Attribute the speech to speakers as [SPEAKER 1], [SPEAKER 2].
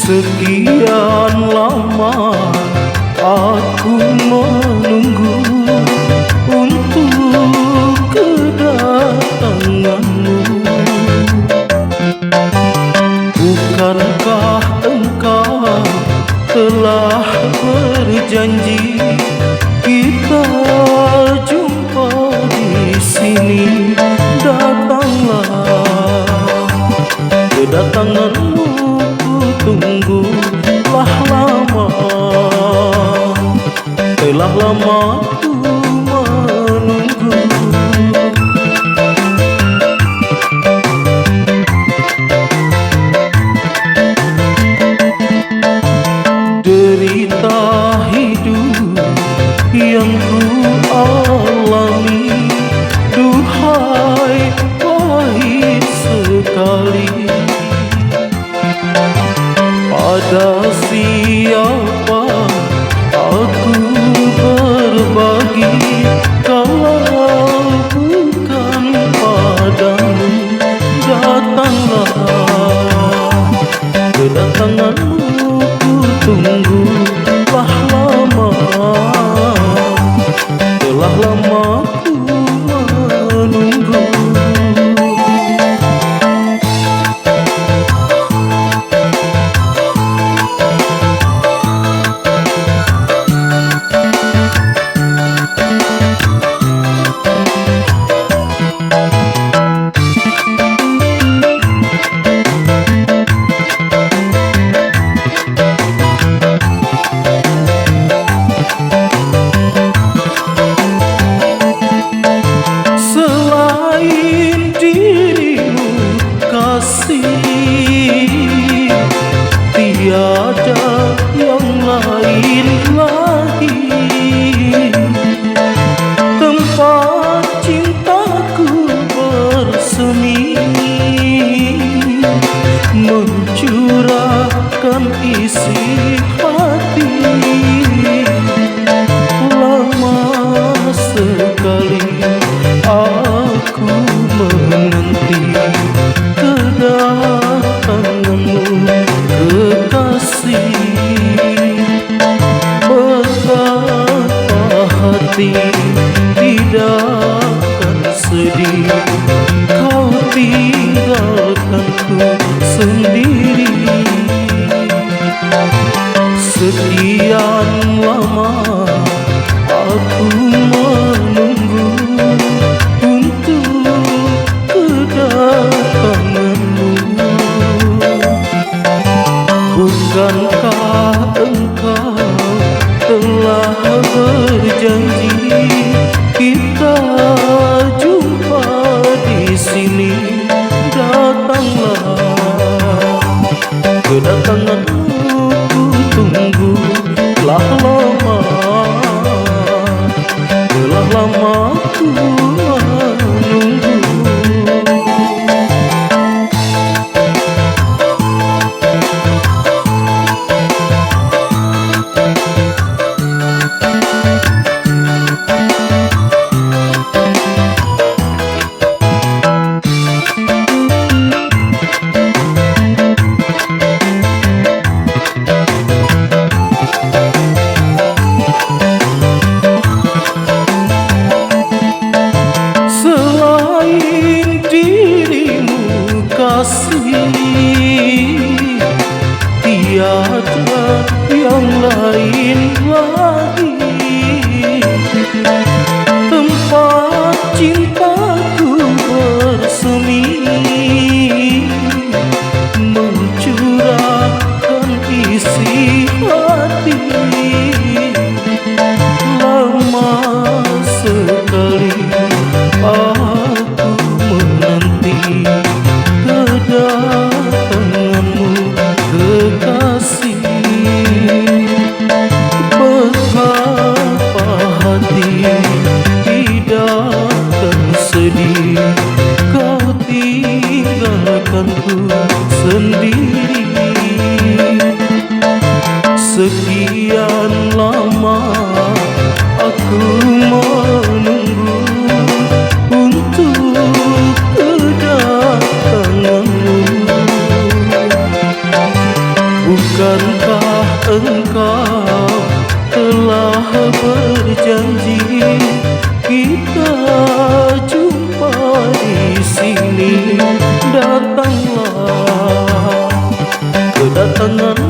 [SPEAKER 1] Sekian lama aku menunggu untuk kedatanganmu. Bukankah engkau telah berjanji kita jumpa di sini? Datanglah, kedatanganmu tunggu telah lama ku menunggu. Derita hidup yang ku alami, duhai pahit sekali. Pada siapa aku berbagi kalau bukan padamu? Datanglah, kedatanganmu ku tunggu. Telah lama ku menunggu. Tiada yang lain lagi tempat cintaku bersemi, mencurahkan isi hati. Lama sekali aku menanti kedatanganmu, kekasih. Betapa hati tidak akan sedih kau tinggalkanku sendiri. Sekian lama aku menunggu untuk kedatanganmu. Bukankah engkau telah berjanji kita jumpa di sini? Datanglah, kedatanganmu ku tunggu. Telah lama ku menunggu. Sekian lama aku menunggu untuk kedatanganmu. Bukankah engkau telah berjanji kita jumpa di sini? Datanglah, kedatangan